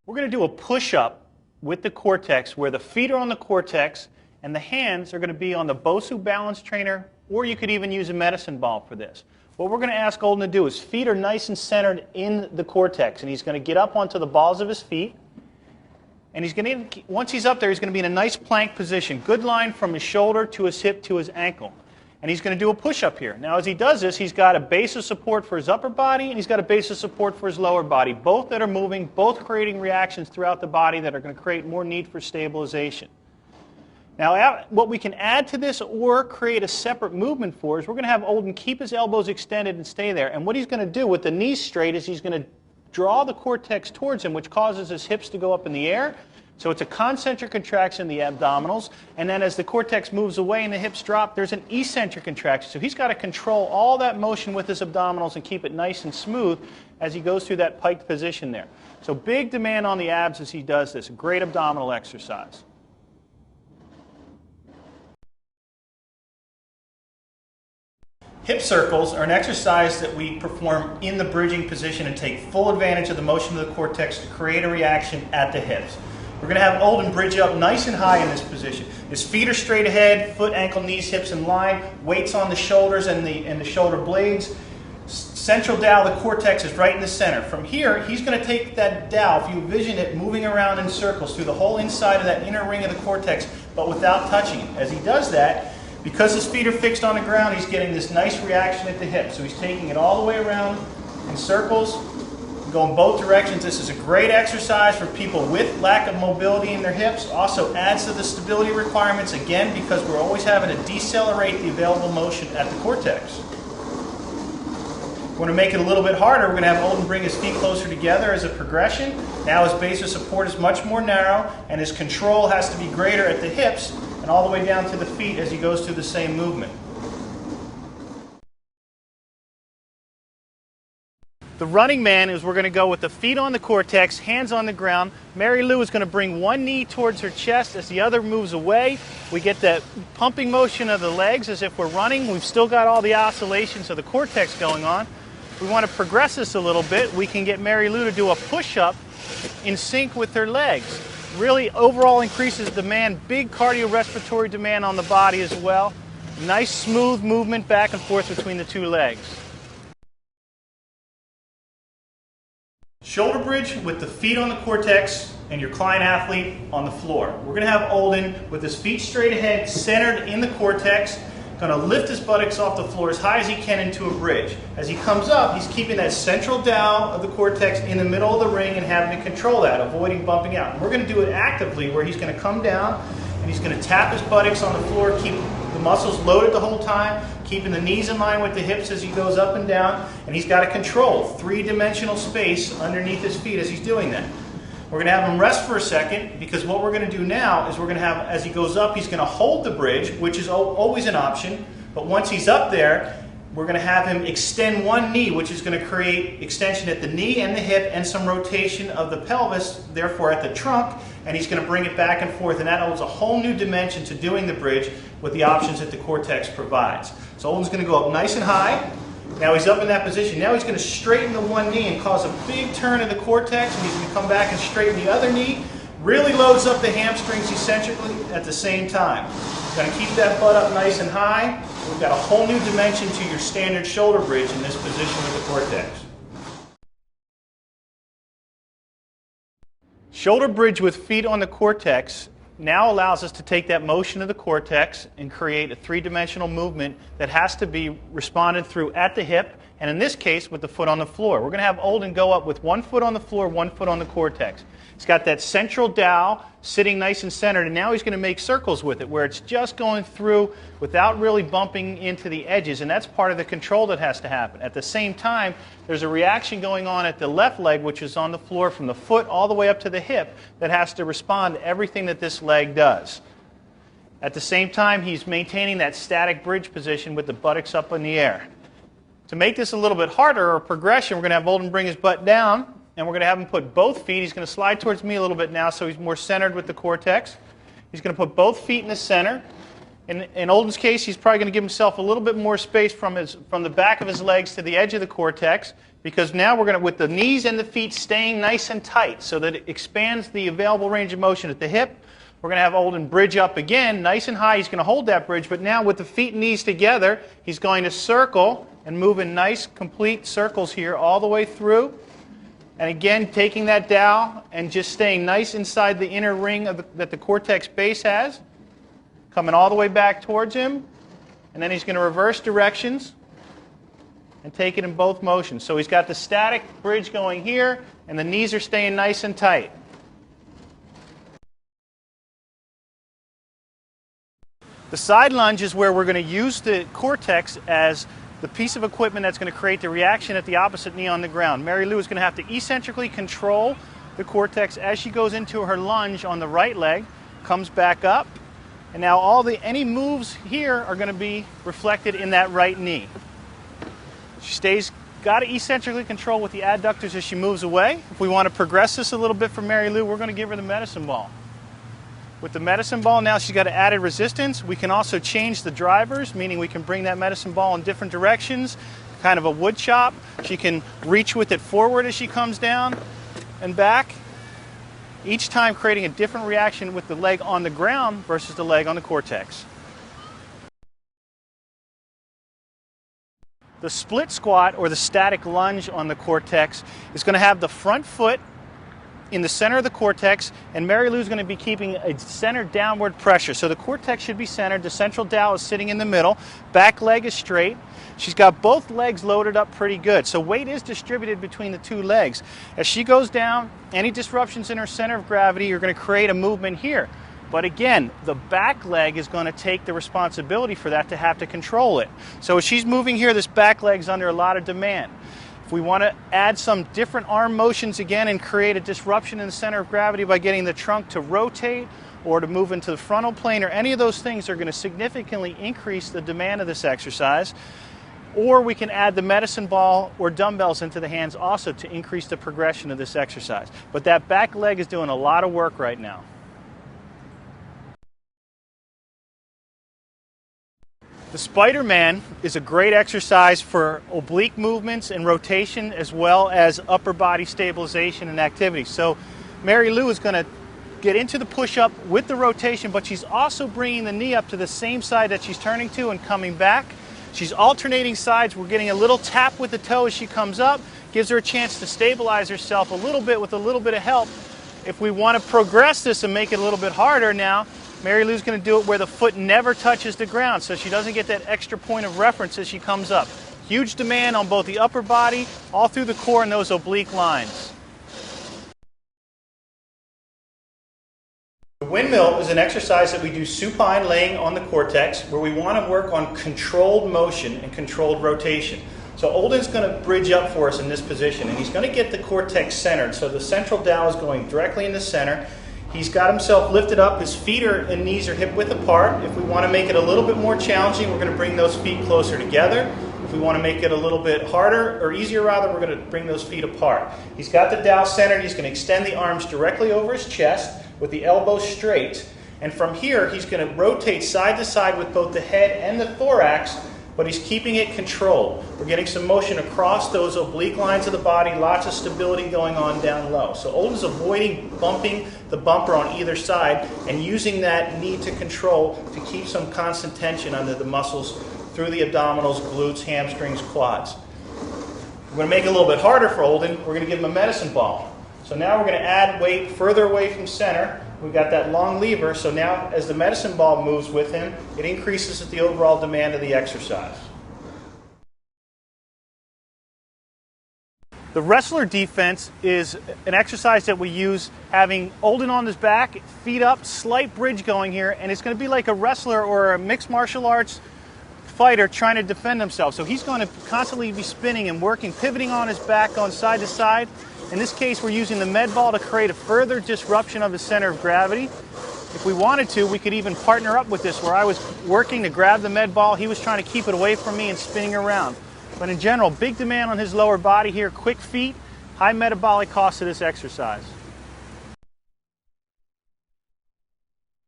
We're going to do a push-up with the Core-Tex where the feet are on the Core-Tex and the hands are going to be on the Bosu balance trainer, or you could even use a medicine ball for this. What we're going to ask Olden to do is feet are nice and centered in the Core-Tex, and he's going to get up onto the balls of his feet. And he's going to, once he's up there, he's going to be in a nice plank position. Good line from his shoulder to his hip to his ankle. And he's going to do a push-up here. Now, as he does this, he's got a base of support for his upper body, and he's got a base of support for his lower body, both that are moving, both creating reactions throughout the body that are going to create more need for stabilization. Now, what we can add to this or create a separate movement for is we're going to have Olden keep his elbows extended and stay there. And what he's going to do with the knees straight is he's going to draw the Core-Tex towards him, which causes his hips to go up in the air. So it's a concentric contraction in the abdominals, and then as the Core-Tex moves away and the hips drop, there's an eccentric contraction. So he's got to control all that motion with his abdominals and keep it nice and smooth as he goes through that piked position there. So big demand on the abs as he does this. A great abdominal exercise. Hip circles are an exercise that we perform in the bridging position and take full advantage of the motion of the Core-Tex to create a reaction at the hips. We're going to have Olden bridge up nice and high in this position. His feet are straight ahead, foot, ankle, knees, hips in line, weights on the shoulders and the shoulder blades. Central dowel, the Core-Tex is right in the center. From here, he's going to take that dowel, if you envision it moving around in circles through the whole inside of that inner ring of the Core-Tex, but without touching it. As he does that, because his feet are fixed on the ground, he's getting this nice reaction at the hip. So he's taking it all the way around in circles, going both directions. This is a great exercise for people with lack of mobility in their hips. Also adds to the stability requirements, again, because we're always having to decelerate the available motion at the Core-Tex. We're going to make it a little bit harder. We're going to have Olden bring his feet closer together as a progression. Now his base of support is much more narrow, and his control has to be greater at the hips and all the way down to the feet as he goes through the same movement. The running man is we're going to go with the feet on the Core-Tex, hands on the ground. Mary Lou is going to bring one knee towards her chest as the other moves away. We get that pumping motion of the legs as if we're running. We've still got all the oscillations of the Core-Tex going on. We want to progress this a little bit. We can get Mary Lou to do a push-up in sync with her legs. Really overall increases demand, big cardiorespiratory demand on the body as well. Nice smooth movement back and forth between the two legs. Shoulder bridge with the feet on the Core-Tex and your client athlete on the floor. We're going to have Olden with his feet straight ahead, centered in the Core-Tex, going to lift his buttocks off the floor as high as he can into a bridge. As he comes up, he's keeping that central dowel of the Core-Tex in the middle of the ring and having to control that, avoiding bumping out. And we're going to do it actively where he's going to come down and he's going to tap his buttocks on the floor, keep the muscles loaded the whole time, keeping the knees in line with the hips as he goes up and down, and he's got to control three-dimensional space underneath his feet as he's doing that. We're going to have him rest for a second, because what we're going to do now is we're going to have, as he goes up, he's going to hold the bridge, which is always an option, but once he's up there, we're going to have him extend one knee, which is going to create extension at the knee and the hip and some rotation of the pelvis, therefore at the trunk, and he's going to bring it back and forth, and that adds a whole new dimension to doing the bridge with the options that the Core-Tex provides. So Olden's going to go up nice and high. Now he's up in that position. Now he's going to straighten the one knee and cause a big turn of the Core-Tex, and he's going to come back and straighten the other knee. Really loads up the hamstrings eccentrically at the same time. Going to keep that butt up nice and high. We've got a whole new dimension to your standard shoulder bridge in this position with the Core-Tex. Shoulder bridge with feet on the Core-Tex now allows us to take that motion of the Core-Tex and create a three-dimensional movement that has to be responded through at the hip, and in this case with the foot on the floor. We're going to have Olden go up with one foot on the floor, one foot on the Core-Tex. He's got that central dowel sitting nice and centered, and now he's going to make circles with it where it's just going through without really bumping into the edges, and that's part of the control that has to happen. At the same time, there's a reaction going on at the left leg, which is on the floor from the foot all the way up to the hip, that has to respond to everything that this leg does. At the same time, he's maintaining that static bridge position with the buttocks up in the air. To make this a little bit harder, or progression, we're going to have Olden bring his butt down, and we're going to have him put both feet. He's going to slide towards me a little bit now so he's more centered with the Core-Tex. He's going to put both feet in the center. In Olden's case, he's probably going to give himself a little bit more space from the back of his legs to the edge of the Core-Tex, because now we're going to, with the knees and the feet staying nice and tight so that it expands the available range of motion at the hip, we're going to have Olden bridge up again, nice and high. He's going to hold that bridge, but now with the feet and knees together, he's going to circle and move in nice, complete circles here all the way through. And again, taking that dowel and just staying nice inside the inner ring that the Core-Tex base has. Coming all the way back towards him, and then he's going to reverse directions and take it in both motions. So he's got the static bridge going here, and the knees are staying nice and tight. The side lunge is where we're going to use the Core-Tex as the piece of equipment that's going to create the reaction at the opposite knee on the ground. Mary Lou is going to have to eccentrically control the Core-Tex as she goes into her lunge on the right leg, comes back up. And now any moves here are going to be reflected in that right knee. She got to eccentrically control with the adductors as she moves away. If we want to progress this a little bit for Mary Lou, we're going to give her the medicine ball. With the medicine ball, now she's got added resistance. We can also change the drivers, meaning we can bring that medicine ball in different directions, kind of a wood chop. She can reach with it forward as she comes down and back, each time creating a different reaction with the leg on the ground versus the leg on the Core-Tex. The split squat, or the static lunge on the Core-Tex, is going to have the front foot in the center of the Core-Tex, and Mary Lou's going to be keeping a centered downward pressure. So the Core-Tex should be centered, the central dowel is sitting in the middle, back leg is straight. She's got both legs loaded up pretty good, so weight is distributed between the two legs. As she goes down, any disruptions in her center of gravity are going to create a movement here. But again, the back leg is going to take the responsibility for that, to have to control it. So as she's moving here, this back leg's under a lot of demand. If we want to add some different arm motions again and create a disruption in the center of gravity by getting the trunk to rotate or to move into the frontal plane, or any of those things are going to significantly increase the demand of this exercise. Or we can add the medicine ball or dumbbells into the hands also to increase the progression of this exercise. But that back leg is doing a lot of work right now. The Spider-Man is a great exercise for oblique movements and rotation, as well as upper body stabilization and activity. So Mary Lou is going to get into the push-up with the rotation, but she's also bringing the knee up to the same side that she's turning to and coming back. She's alternating sides. We're getting a little tap with the toe as she comes up, gives her a chance to stabilize herself a little bit with a little bit of help. If we want to progress this and make it a little bit harder now, Mary Lou's going to do it where the foot never touches the ground, so she doesn't get that extra point of reference as she comes up. Huge demand on both the upper body, all through the core, and those oblique lines. The windmill is an exercise that we do supine laying on the Core-Tex, where we want to work on controlled motion and controlled rotation. So Olden's going to bridge up for us in this position, and he's going to get the Core-Tex centered. So the central dowel is going directly in the center. He's got himself lifted up. His feet and knees are hip width apart. If we want to make it a little bit more challenging, we're going to bring those feet closer together. If we want to make it a little bit harder, or easier rather, we're going to bring those feet apart. He's got the dowel centered. He's going to extend the arms directly over his chest with the elbows straight. And from here, he's going to rotate side to side with both the head and the thorax, but he's keeping it controlled. We're getting some motion across those oblique lines of the body, lots of stability going on down low. So Olden's avoiding bumping the bumper on either side and using that knee to control to keep some constant tension under the muscles through the abdominals, glutes, hamstrings, quads. We're going to make it a little bit harder for Olden. We're going to give him a medicine ball. So now we're going to add weight further away from center. We've got that long lever, so now as the medicine ball moves with him, it increases the overall demand of the exercise. The wrestler defense is an exercise that we use having Olden on his back, feet up, slight bridge going here, and it's going to be like a wrestler or a mixed martial arts fighter trying to defend himself. So he's going to constantly be spinning and working, pivoting on his back, going side to side. In this case, we're using the med ball to create a further disruption of the center of gravity. If we wanted to, we could even partner up with this, where I was working to grab the med ball, he was trying to keep it away from me and spinning around. But in general, big demand on his lower body here, quick feet, high metabolic cost of this exercise.